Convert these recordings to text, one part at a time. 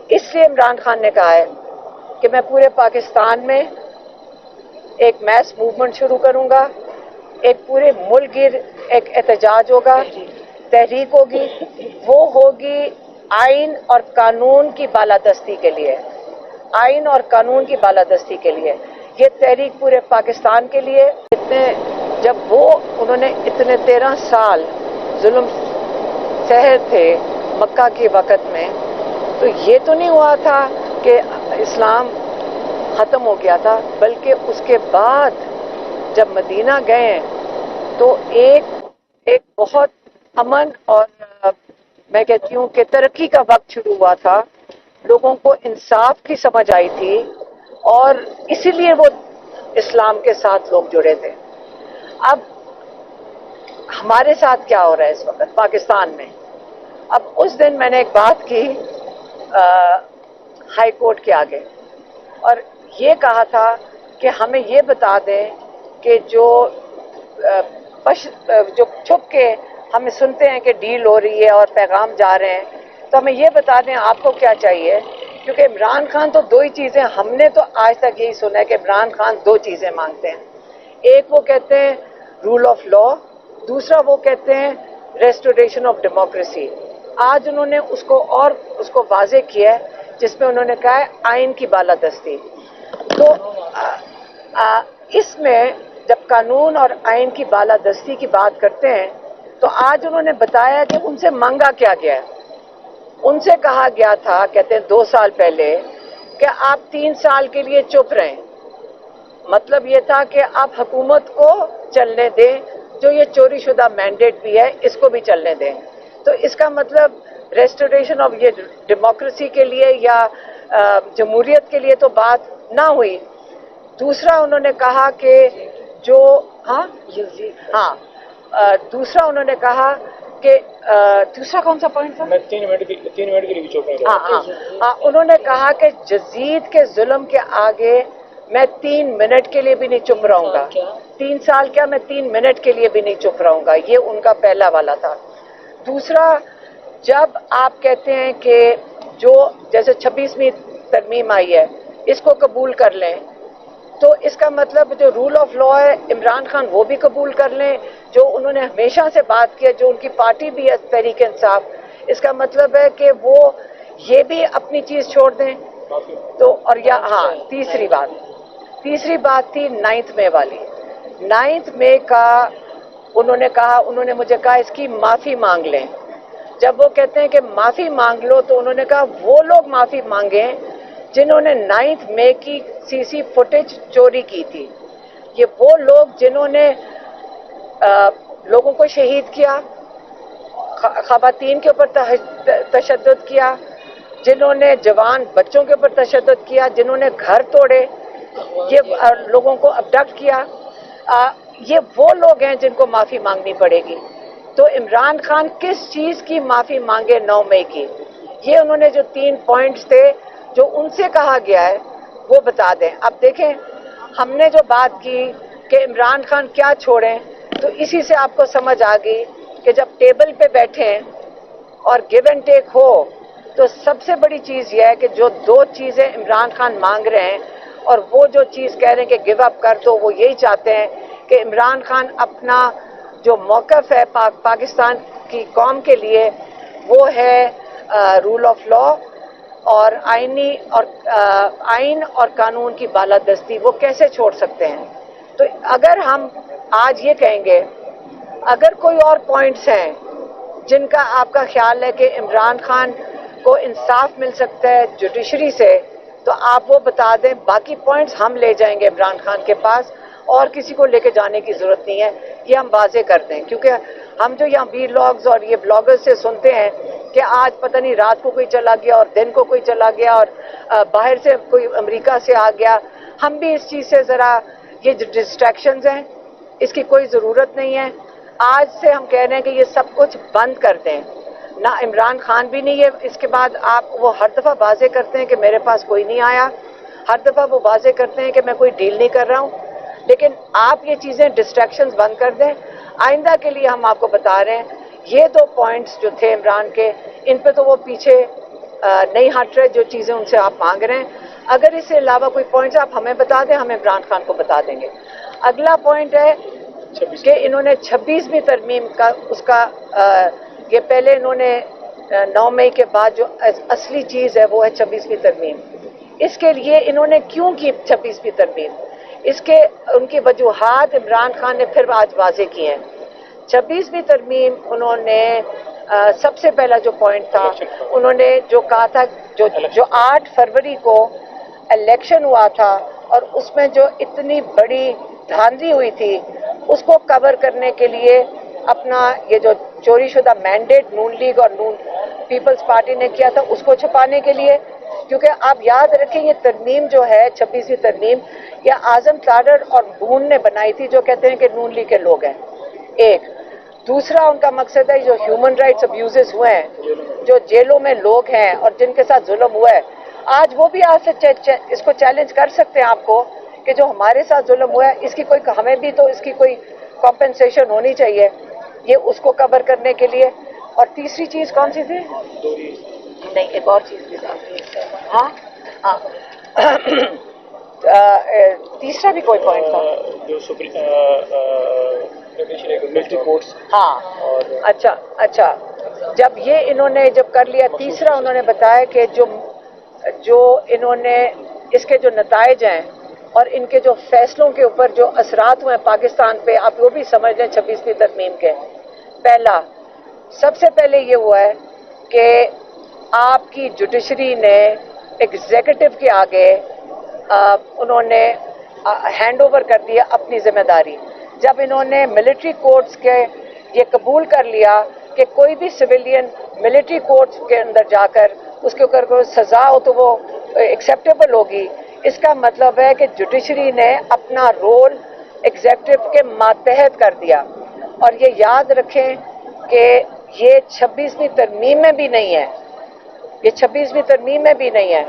इसलिए इमरान खान ने कहा है कि मैं पूरे पाकिस्तान में एक मैस मूवमेंट शुरू करूंगा, एक पूरे मुल्क गिर एक एहतजाज होगा, तहरीक होगी, वो होगी आइन और कानून की बालादस्ती के लिए, आइन और कानून की बालादस्ती के लिए। ये तहरीक पूरे पाकिस्तान के लिए। इतने जब वो उन्होंने इतने 13 साल जुल्म सहे थे मक्का के वक़्त में, तो ये तो नहीं हुआ था कि इस्लाम ख़त्म हो गया था, बल्कि उसके बाद जब मदीना गए तो एक बहुत अमन और मैं कहती हूँ कि तरक्की का वक्त शुरू हुआ था। लोगों को इंसाफ की समझ आई थी और इसीलिए वो इस्लाम के साथ लोग जुड़े थे। अब हमारे साथ क्या हो रहा है इस वक्त पाकिस्तान में? अब उस दिन मैंने एक बात की हाई कोर्ट के आगे और ये कहा था कि हमें ये बता दें कि जो छुप के हमें सुनते हैं कि डील हो रही है और पैगाम जा रहे हैं, तो हमें ये बता दें आपको क्या चाहिए। क्योंकि इमरान खान तो दो ही चीज़ें, हमने तो आज तक यही सुना है कि इमरान खान दो चीज़ें मांगते हैं। एक वो कहते हैं रूल ऑफ लॉ, दूसरा वो कहते हैं रेस्टोरेशन ऑफ डेमोक्रेसी। आज उन्होंने उसको वाजे किया है, जिसमें उन्होंने कहा है आइन की बालादस्ती। तो इसमें जब कानून और आइन की बालादस्ती की बात करते हैं तो आज उन्होंने बताया कि उनसे मांगा क्या गया है। उनसे कहा गया था, कहते हैं 2 साल पहले, कि आप 3 साल के लिए चुप रहें। मतलब ये था कि आप हुकूमत को चलने दें, जो ये चोरी शुदा मैंडेट भी है इसको भी चलने दें। तो इसका मतलब रेस्टोरेशन ऑफ ये डेमोक्रेसी के लिए या जमहूरियत के लिए तो बात ना हुई। दूसरा उन्होंने कहा कि जो दूसरा उन्होंने कहा कि दूसरा कौन सा पॉइंट था? मैं 3 मिनट के लिए चुप नहीं रहा। उन्होंने कहा कि यजीद के जुल्म के आगे मैं 3 मिनट के लिए भी नहीं चुप रहूंगा। 3 साल क्या, मैं 3 मिनट के लिए भी नहीं चुप रहूंगा। ये उनका पहला वाला था। दूसरा, जब आप कहते हैं कि जो जैसे 26वीं तरमीम आई है इसको कबूल कर लें, तो इसका मतलब जो रूल ऑफ लॉ है इमरान खान वो भी कबूल कर लें, जो उन्होंने हमेशा से बात की है, जो उनकी पार्टी भी है तहरीक इंसाफ, इसका मतलब है कि वो ये भी अपनी चीज़ छोड़ दें। तो और या तीसरी बात थी 9 मई वाली। 9 मई का उन्होंने मुझे कहा इसकी माफ़ी मांग लें। जब वो कहते हैं कि माफ़ी मांग लो, तो उन्होंने कहा वो लोग माफ़ी मांगें जिन्होंने 9 मई की सीसी फुटेज चोरी की थी। ये वो लोग जिन्होंने लोगों को शहीद किया, ख़वातीन के ऊपर तशद्दुद किया, जिन्होंने जवान बच्चों के ऊपर तशद्दुद किया, जिन्होंने घर तोड़े, ये लोगों को अबडक्ट किया, ये वो लोग हैं जिनको माफ़ी मांगनी पड़ेगी। तो इमरान खान किस चीज़ की माफ़ी मांगे 9 मई की? ये उन्होंने जो 3 पॉइंट्स थे जो उनसे कहा गया है वो बता दें। अब देखें, हमने जो बात की कि इमरान खान क्या छोड़ें, तो इसी से आपको समझ आ गई कि जब टेबल पे बैठें और गिव एंड टेक हो, तो सबसे बड़ी चीज़ यह है कि जो 2 चीज़ें इमरान खान मांग रहे हैं और वो जो चीज़ कह रहे हैं कि गिव अप कर दो, वो यही चाहते हैं कि इमरान खान अपना जो मौक़िफ़ है पाकिस्तान की कौम के लिए, वो है रूल ऑफ लॉ और आइन और कानून की बालादस्ती, वो कैसे छोड़ सकते हैं? तो अगर हम आज ये कहेंगे, अगर कोई और पॉइंट्स हैं जिनका आपका ख्याल है कि इमरान खान को इंसाफ मिल सकता है जुडिशरी से, तो आप वो बता दें। बाकी पॉइंट्स हम ले जाएंगे इमरान खान के पास, और किसी को लेके जाने की ज़रूरत नहीं है, ये हम वाजे कर दें। क्योंकि हम जो यहाँ वीलॉग्स और ये ब्लॉगर्स से सुनते हैं कि आज पता नहीं रात को कोई चला गया और दिन को कोई चला गया और बाहर से कोई अमेरिका से आ गया, हम भी इस चीज़ से ज़रा, ये जो डिस्ट्रैक्शंस हैं इसकी कोई ज़रूरत नहीं है। आज से हम कह रहे हैं कि ये सब कुछ बंद कर दें। ना इमरान खान भी नहीं है, इसके बाद आप वो हर दफ़ा वाजे करते हैं कि मेरे पास कोई नहीं आया, हर दफ़ा वो वाजे करते हैं कि मैं कोई डील नहीं कर रहा हूँ। लेकिन आप ये चीज़ें डिस्ट्रैक्शंस बंद कर दें। आइंदा के लिए हम आपको बता रहे हैं, ये 2 पॉइंट्स जो थे इमरान के, इन पे तो वो पीछे नहीं हट रहे जो चीज़ें उनसे आप मांग रहे हैं। अगर इससे अलावा कोई पॉइंट्स आप हमें बता दें, हम इमरान खान को बता देंगे। अगला पॉइंट है कि इन्होंने 26वीं तरमीम का उसका ये पहले इन्होंने 9 मई के बाद जो असली चीज़ है वो है 26वीं तरमीम। इसके लिए इन्होंने क्यों की 26वीं तरमीम, इसके उनकी वजूहात इमरान खान ने फिर आज वाजे किए हैं। 26वीं तरमीम उन्होंने सबसे पहला जो पॉइंट था उन्होंने जो कहा था जो 8 फरवरी को इलेक्शन हुआ था और उसमें जो इतनी बड़ी धांधली हुई थी उसको कवर करने के लिए अपना ये जो चोरी शुदा मैंडेट नून लीग और नून पीपल्स पार्टी ने किया था उसको छुपाने के लिए, क्योंकि आप याद रखें ये तरमीम जो है 26वीं तरमीम ये आजम तारड़ और बून ने बनाई थी जो कहते हैं कि नून लीग के लोग हैं। एक दूसरा उनका मकसद है जो ह्यूमन राइट्स अब्यूजेस हुए हैं, जो जेलों में लोग हैं और जिनके साथ जुल्म हुआ है, आज वो भी आज से इसको चैलेंज कर सकते हैं आपको कि जो हमारे साथ जुल्म हुआ है इसकी कोई, हमें भी तो इसकी कोई कॉम्पेंसेशन होनी चाहिए, ये उसको कवर करने के लिए। और तीसरी चीज़ कौन सी थी? नहीं, एक और चीज़ भी थी। हाँ हाँ तीसरा भी कोई पॉइंट था जो मिलिट्री कोर्ट्स। हाँ अच्छा जब ये इन्होंने जब कर लिया, तीसरा उन्होंने बताया कि जो इन्होंने इसके जो नताइज हैं और इनके जो फैसलों के ऊपर जो असरात हुए हैं पाकिस्तान पे, आप वो भी समझ लें 26वीं तरमीम के। पहला सबसे पहले ये हुआ है कि आपकी जुडिशरी ने एग्जीक्यूटिव के आगे उन्होंने हैंड ओवर कर दिया अपनी जिम्मेदारी। जब इन्होंने मिलिट्री कोर्ट्स के ये कबूल कर लिया कि कोई भी सिविलियन मिलिट्री कोर्ट्स के अंदर जाकर उसके ऊपर कोई सज़ा हो तो वो एक्सेप्टेबल होगी, इसका मतलब है कि जुडिशरी ने अपना रोल एग्जीक्यूटिव के मातहत कर दिया। और ये याद रखें कि ये 26वीं तरमीम में भी नहीं है, ये 26वीं तरमीम में भी नहीं है।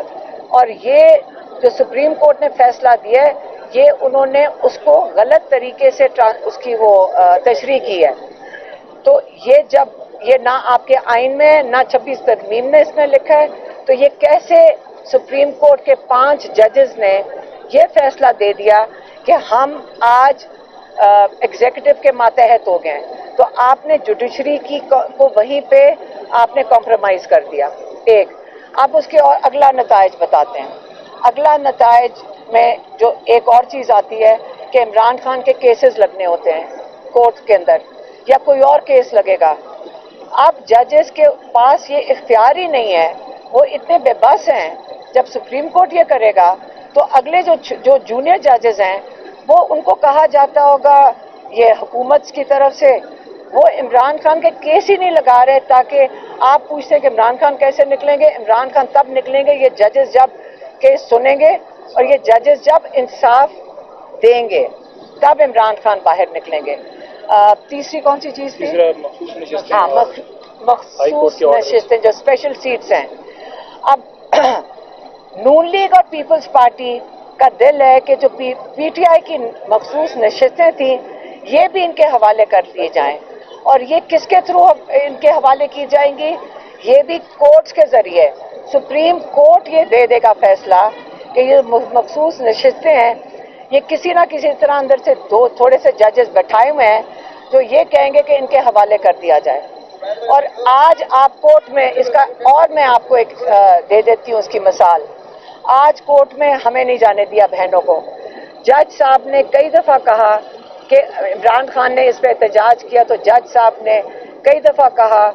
और ये जो सुप्रीम कोर्ट ने फैसला दिया है ये उन्होंने उसको गलत तरीके से उसकी वो तशरीह की है। तो ये जब ये ना आपके आइन में ना 26 तरमीम ने इसमें लिखा है, तो ये कैसे सुप्रीम कोर्ट के 5 जजेस ने ये फैसला दे दिया कि हम आज एग्जीक्यूटिव के मातहत हो गए, तो आपने जुडिशरी की को वहीं पे आपने कॉम्प्रोमाइज कर दिया। एक अब उसके और अगला नताइज बताते हैं। अगला नताइज में जो एक और चीज़ आती है कि इमरान खान के केसेस लगने होते हैं कोर्ट के अंदर या कोई और केस लगेगा। अब जजेस के पास ये इख्तियार ही नहीं है, वो इतने बेबस हैं। जब सुप्रीम कोर्ट ये करेगा तो अगले जो जूनियर जजेस हैं वो उनको कहा जाता होगा ये हुकूमत की तरफ से वो इमरान खान के केस ही नहीं लगा रहे, ताकि आप पूछते हैं कि इमरान खान कैसे निकलेंगे। इमरान खान तब निकलेंगे ये जजेस जब केस सुनेंगे और ये जजेस जब इंसाफ देंगे तब इमरान खान बाहर निकलेंगे। तीसरी कौन सी चीज़ थी? हाँ, मखसूस नशिस्तें जो स्पेशल सीट्स हैं। अब नून लीग और पीपल्स पार्टी का दिल है कि जो पीटीआई की मखसूस नशिस्तें थी ये भी इनके हवाले कर दिए जाएं, और ये किसके थ्रू इनके हवाले की जाएंगी? ये भी कोर्ट्स के जरिए। सुप्रीम कोर्ट ये दे देगा फैसला कि ये मखसूस नशिस्तें हैं, ये किसी ना किसी तरह अंदर से थोड़े से जजेस बैठाए हुए हैं जो ये कहेंगे कि इनके हवाले कर दिया जाए। और आज आप कोर्ट में इसका, और मैं आपको एक दे देती हूँ उसकी मिसाल। आज कोर्ट में हमें नहीं जाने दिया बहनों को। जज साहब ने कई दफ़ा कहा कि इमरान खान ने इस पर एहतजाज किया तो जज साहब ने कई दफ़ा कहा